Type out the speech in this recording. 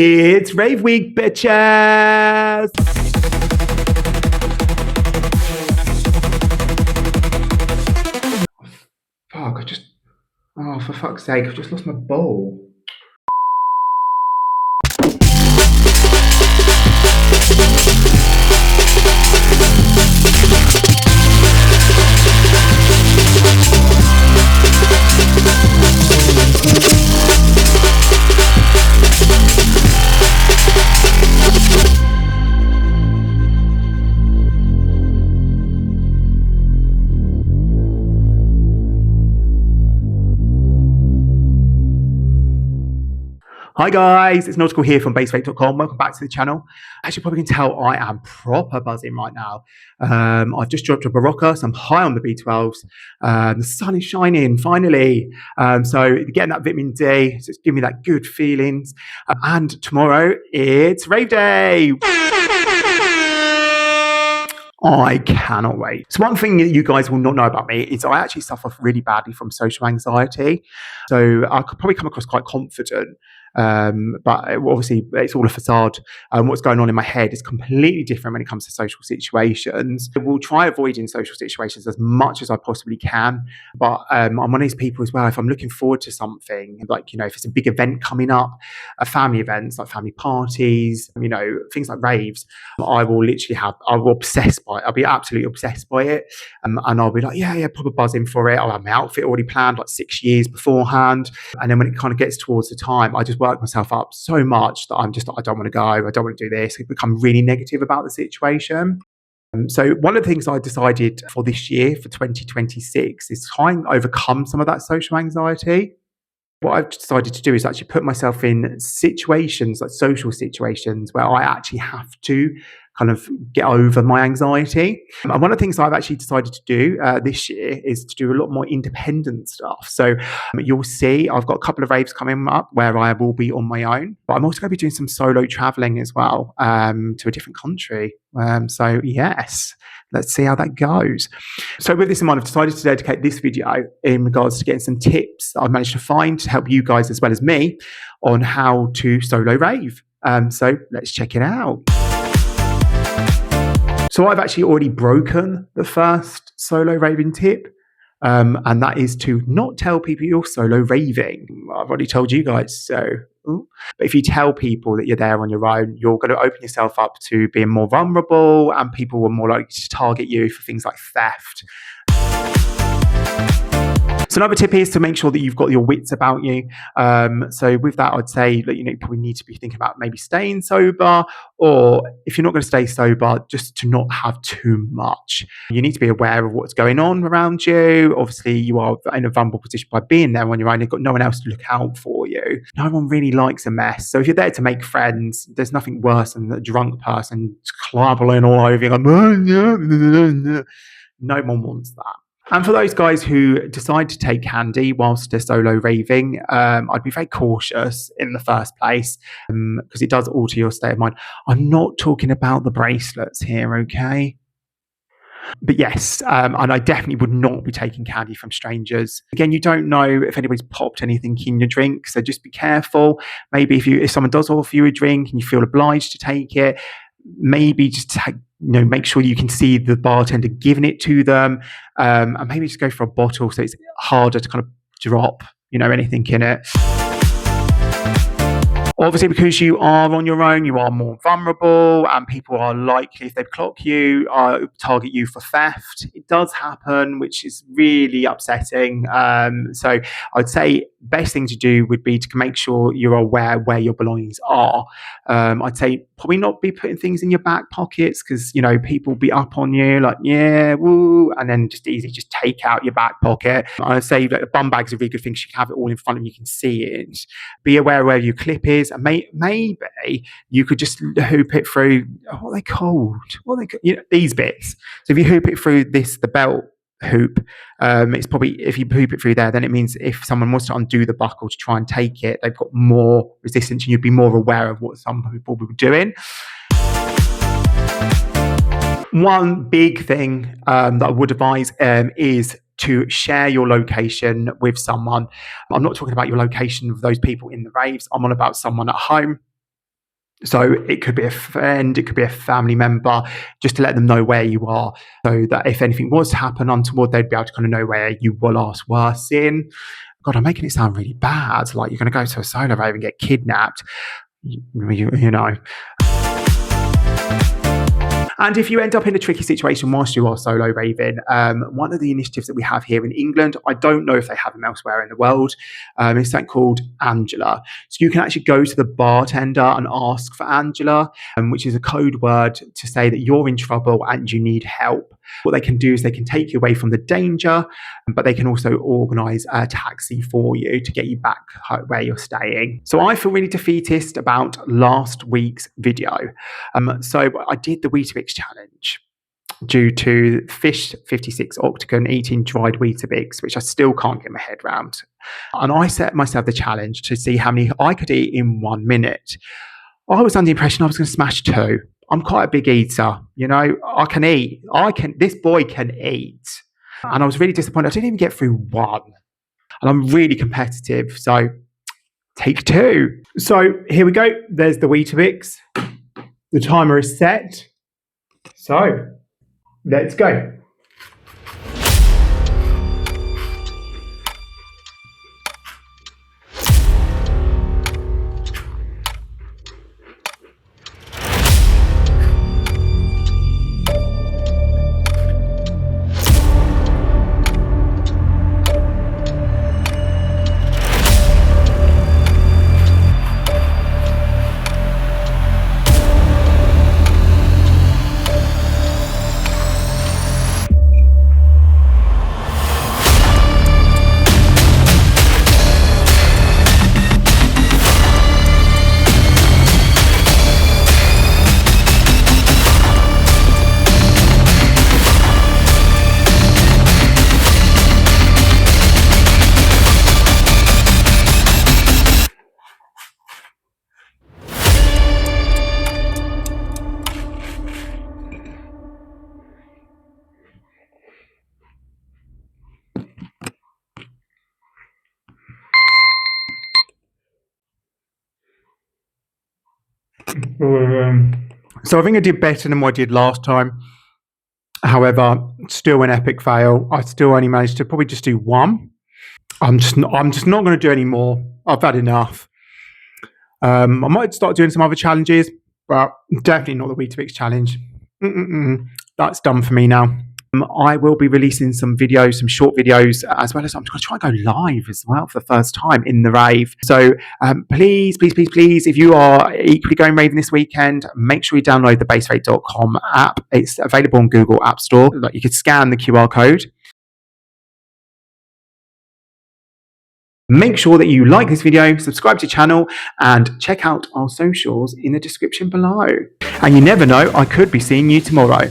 It's Rave Week, bitches! Fuck, oh, for fuck's sake, I've just lost my bowl. Hi guys, it's Nautical here from basefake.com. Welcome back to the channel. As you probably can tell, I am proper buzzing right now. I've just dropped a Barocca, so I'm high on the B12s. The sun is shining, finally. So getting that vitamin D, so it's giving me that good feelings. And tomorrow, it's Rave Day. I cannot wait. So one thing that you guys will not know about me is I actually suffer really badly from social anxiety. So I could probably come across quite confident, but obviously it's all a facade. What's going on in my head is completely different when it comes to social situations. I will try avoiding social situations as much as I possibly can, but I'm one of these people as well. If I'm looking forward to something, like, if it's a big event coming up, family events like family parties, things like raves, I will obsess by it. I'll be absolutely obsessed by it, and I'll be like, yeah, proper buzzing for it. I'll have my outfit already planned like 6 years beforehand, and then when it kind of gets towards the time, I just work myself up so much that I don't want to go, I don't want to do this. I become really negative about the situation. So one of the things I decided for this year, for 2026, is try and overcome some of that social anxiety. What I've decided to do is actually put myself in situations, like social situations, where I actually have to kind of get over my anxiety. And one of the things I've actually decided to do this year is to do a lot more independent stuff. So you'll see I've got a couple of raves coming up where I will be on my own, but I'm also going to be doing some solo traveling as well, to a different country. So yes, let's see how that goes. So with this in mind, I've decided to dedicate this video in regards to getting some tips that I've managed to find to help you guys as well as me on how to solo rave. So let's check it out. So I've actually already broken the first solo raving tip, and that is to not tell people you're solo raving. I've already told you guys, so. But if you tell people that you're there on your own, you're going to open yourself up to being more vulnerable, and people are more likely to target you for things like theft. So another tip is to make sure that you've got your wits about you. So with that, I'd say that you probably need to be thinking about maybe staying sober, or if you're not going to stay sober, just to not have too much. You need to be aware of what's going on around you. Obviously, you are in a vulnerable position by being there on your own. You've got no one else to look out for you. No one really likes a mess. So if you're there to make friends, there's nothing worse than a drunk person clabbling all over you. No one wants that. And for those guys who decide to take candy whilst they're solo raving, I'd be very cautious in the first place, because it does alter your state of mind. I'm not talking about the bracelets here, okay? But yes, and I definitely would not be taking candy from strangers. Again, you don't know if anybody's popped anything in your drink, so just be careful. Maybe if someone does offer you a drink and you feel obliged to take it, maybe just make sure you can see the bartender giving it to them, and maybe just go for a bottle so it's harder to kind of drop anything in it. Obviously, because you are on your own, you are more vulnerable, and people are likely, if they clock you, target you for theft. It does happen, which is really upsetting. So I'd say best thing to do would be to make sure you're aware where your belongings are. I'd say probably not be putting things in your back pockets, because people be up on you like, yeah, woo, and then just take out your back pocket. I'd say that a bum bag's a really good thing. You can have it all in front of you, can see it. Be aware where your clip is, and maybe you could just hoop it through. What are they called? These bits. So if you hoop it through the belt hoop, it's probably, if you hoop it through there, then it means if someone wants to undo the buckle to try and take it, they've got more resistance, and you'd be more aware of what some people were doing. One big thing that I would advise is to share your location with someone. I'm not talking about your location of those people in the raves. I'm on about someone at home. So it could be a friend, it could be a family member, just to let them know where you are, so that if anything was to happen untoward, they'd be able to kind of know where you were last were seen. God, I'm making it sound really bad. Like you're going to go to a solo rave and get kidnapped. You know. And if you end up in a tricky situation whilst you are solo raving, one of the initiatives that we have here in England, I don't know if they have them elsewhere in the world, is something called Angela. So you can actually go to the bartender and ask for Angela, which is a code word to say that you're in trouble and you need help. What they can do is they can take you away from the danger, but they can also organise a taxi for you to get you back where you're staying. So I feel really defeatist about last week's video. So I did the Weetabix challenge due to Fish 56 Octagon eating dried Weetabix, which I still can't get my head around. And I set myself the challenge to see how many I could eat in 1 minute. I was under the impression I was going to smash 2. I'm quite a big eater, you know. I can eat. This boy can eat. And I was really disappointed. I didn't even get through 1. And I'm really competitive. So take 2. So here we go. There's the Weetabix. The timer is set. So let's go. So I think I did better than what I did last time. However, still an epic fail. I still only managed to probably just do 1. I'm just not going to do any more. I've had enough. I might start doing some other challenges, but definitely not the Weetabix challenge. That's done for me now. I will be releasing some videos, some short videos, as well as I'm going to try and go live as well for the first time in the rave. So please, if you are equally going raving this weekend, make sure you download the baserate.com app. It's available on Google App Store. You could scan the QR code. Make sure that you like this video, subscribe to the channel, and check out our socials in the description below. And you never know, I could be seeing you tomorrow.